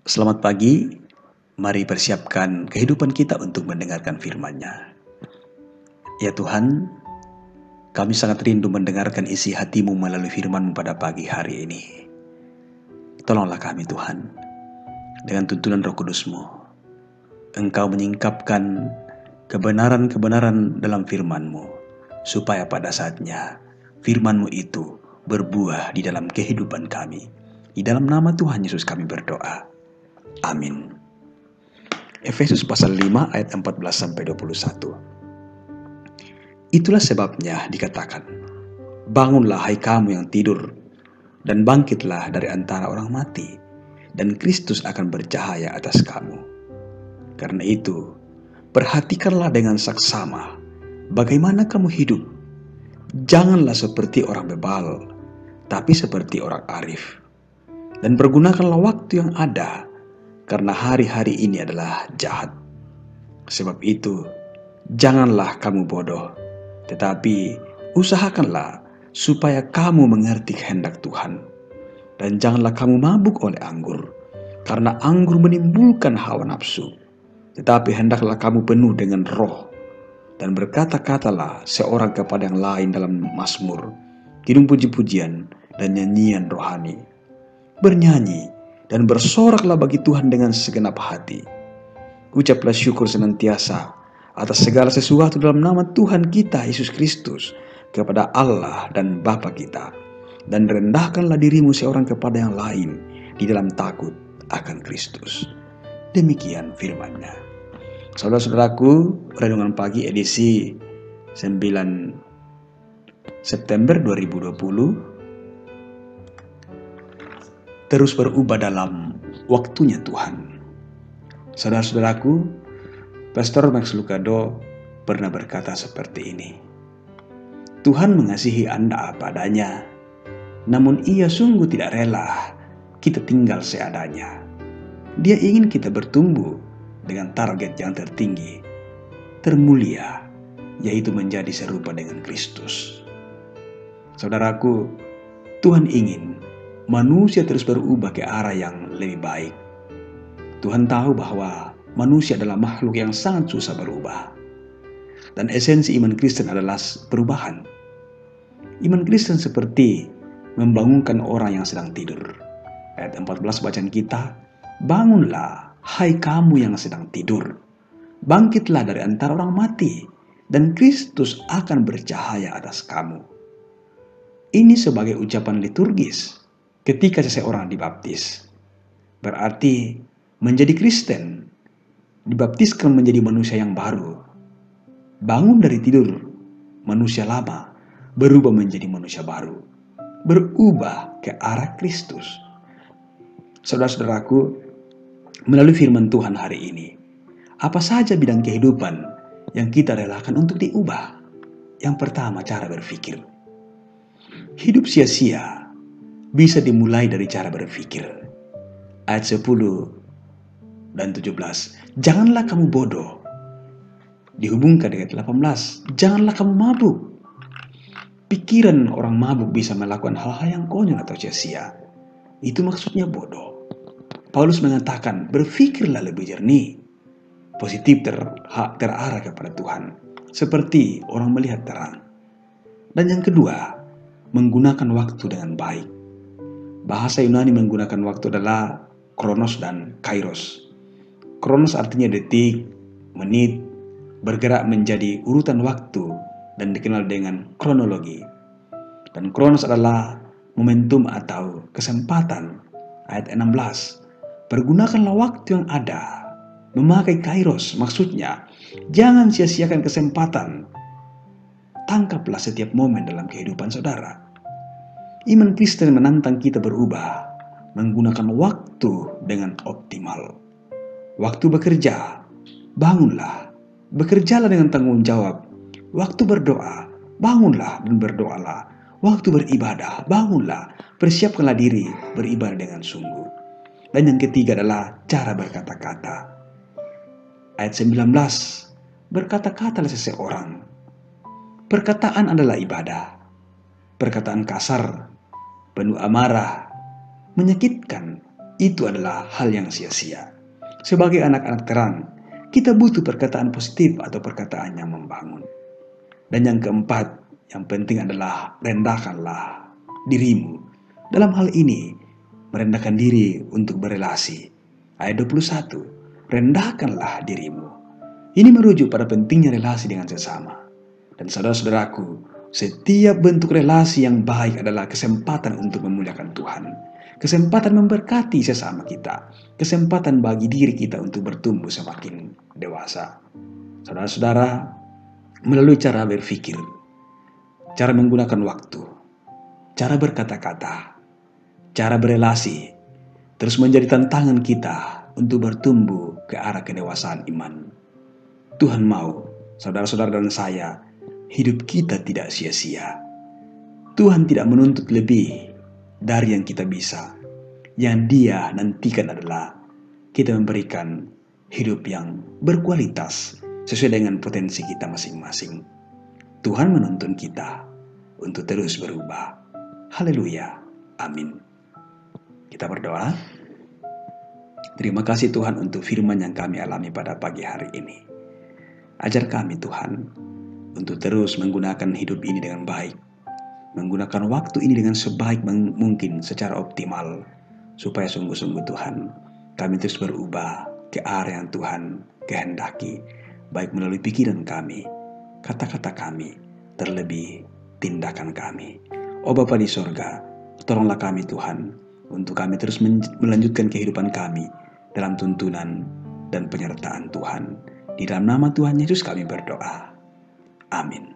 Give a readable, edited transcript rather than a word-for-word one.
Selamat pagi, mari persiapkan kehidupan kita untuk mendengarkan firman-Nya. Ya Tuhan, kami sangat rindu mendengarkan isi hati-Mu melalui firman-Mu pada pagi hari ini. Tolonglah kami Tuhan, dengan tuntunan Roh Kudus-Mu, Engkau menyingkapkan kebenaran-kebenaran dalam firman-Mu, supaya pada saatnya firman-Mu itu berbuah di dalam kehidupan kami. Di dalam nama Tuhan Yesus kami berdoa. Amin. Efesus pasal 5 ayat 14-21. Itulah sebabnya dikatakan, bangunlah hai kamu yang tidur, dan bangkitlah dari antara orang mati, dan Kristus akan bercahaya atas kamu. Karena itu, perhatikanlah dengan saksama bagaimana kamu hidup. Janganlah seperti orang bebal, tapi seperti orang arif. Dan pergunakanlah waktu yang ada, karena hari-hari ini adalah jahat. Sebab itu, janganlah kamu bodoh, tetapi usahakanlah supaya kamu mengerti kehendak Tuhan. Dan janganlah kamu mabuk oleh anggur, karena anggur menimbulkan hawa nafsu. Tetapi hendaklah kamu penuh dengan roh, dan berkata-katalah seorang kepada yang lain dalam mazmur, kidung puji-pujian, dan nyanyian rohani. Bernyanyi dan bersoraklah bagi Tuhan dengan segenap hati. Ucaplah syukur senantiasa atas segala sesuatu dalam nama Tuhan kita Yesus Kristus kepada Allah dan Bapa kita. Dan rendahkanlah dirimu seorang kepada yang lain di dalam takut akan Kristus. Demikian firman-Nya. Saudara-saudaraku, renungan pagi edisi 9 September 2020 terus berubah dalam waktunya Tuhan. Saudara-saudaraku, Pastor Max Lucado pernah berkata seperti ini. Tuhan mengasihi Anda apa adanya, namun Ia sungguh tidak rela kita tinggal seadanya. Dia ingin kita bertumbuh dengan target yang tertinggi, termulia, yaitu menjadi serupa dengan Kristus. Saudaraku, Tuhan ingin manusia terus berubah ke arah yang lebih baik. Tuhan tahu bahwa manusia adalah makhluk yang sangat susah berubah. Dan esensi iman Kristen adalah perubahan. Iman Kristen seperti membangunkan orang yang sedang tidur. Ayat 14 bacaan kita, bangunlah hai kamu yang sedang tidur. Bangkitlah dari antara orang mati, dan Kristus akan bercahaya atas kamu. Ini sebagai ucapan liturgis ketika seseorang dibaptis. Berarti menjadi Kristen, dibaptiskan menjadi manusia yang baru. Bangun dari tidur, manusia lama berubah menjadi manusia baru. Berubah ke arah Kristus. Saudara-saudaraku, melalui firman Tuhan hari ini, apa saja bidang kehidupan yang kita relakan untuk diubah? Yang pertama, cara berpikir. Hidup sia-sia bisa dimulai dari cara berpikir. Ayat 10 dan 17. Janganlah kamu bodoh. Dihubungkan dengan 18. Janganlah kamu mabuk. Pikiran orang mabuk bisa melakukan hal-hal yang konyol atau sia-sia. Itu maksudnya bodoh. Paulus mengatakan, berpikirlah lebih jernih. Positif terarah kepada Tuhan. Seperti orang melihat terang. Dan yang kedua, menggunakan waktu dengan baik. Bahasa Yunani menggunakan waktu adalah kronos dan kairos. Kronos artinya detik, menit, bergerak menjadi urutan waktu dan dikenal dengan kronologi. Dan kronos adalah momentum atau kesempatan. Ayat 16. Pergunakanlah waktu yang ada. Memakai kairos maksudnya jangan sia-siakan kesempatan. Tangkaplah setiap momen dalam kehidupan saudara. Iman Kristen menantang kita berubah, menggunakan waktu dengan optimal. Waktu bekerja, bangunlah, bekerjalah dengan tanggung jawab. Waktu berdoa, bangunlah dan berdoalah. Waktu beribadah, bangunlah, persiapkanlah diri beribadah dengan sungguh. Dan yang ketiga adalah cara berkata-kata. Ayat 19, berkata-katalah seseorang. Perkataan adalah ibadah. Perkataan kasar, penuh amarah, menyakitkan, itu adalah hal yang sia-sia. Sebagai anak-anak terang, kita butuh perkataan positif atau perkataan yang membangun. Dan yang keempat, yang penting adalah rendahkanlah dirimu. Dalam hal ini, merendahkan diri untuk berelasi. Ayat 21, rendahkanlah dirimu. Ini merujuk pada pentingnya relasi dengan sesama. Dan saudara-saudaraku, setiap bentuk relasi yang baik adalah kesempatan untuk memuliakan Tuhan. Kesempatan memberkati sesama kita. Kesempatan bagi diri kita untuk bertumbuh semakin dewasa. Saudara-saudara, melalui cara berpikir, cara menggunakan waktu, cara berkata-kata, cara berelasi, terus menjadi tantangan kita untuk bertumbuh ke arah kedewasaan iman. Tuhan mau saudara-saudara dan saya, hidup kita tidak sia-sia. Tuhan tidak menuntut lebih dari yang kita bisa. Yang Dia nantikan adalah kita memberikan hidup yang berkualitas sesuai dengan potensi kita masing-masing. Tuhan menuntun kita untuk terus berubah. Haleluya. Amin. Kita berdoa. Terima kasih Tuhan untuk firman yang kami alami pada pagi hari ini. Ajar kami Tuhan untuk terus menggunakan hidup ini dengan baik. Menggunakan waktu ini dengan sebaik mungkin secara optimal. Supaya sungguh-sungguh Tuhan kami terus berubah ke arah yang Tuhan kehendaki. Baik melalui pikiran kami, kata-kata kami, terlebih tindakan kami. Oh Bapa di sorga, tolonglah kami Tuhan, untuk kami terus melanjutkan kehidupan kami dalam tuntunan dan penyertaan Tuhan. Di dalam nama Tuhan Yesus kami berdoa. Amin.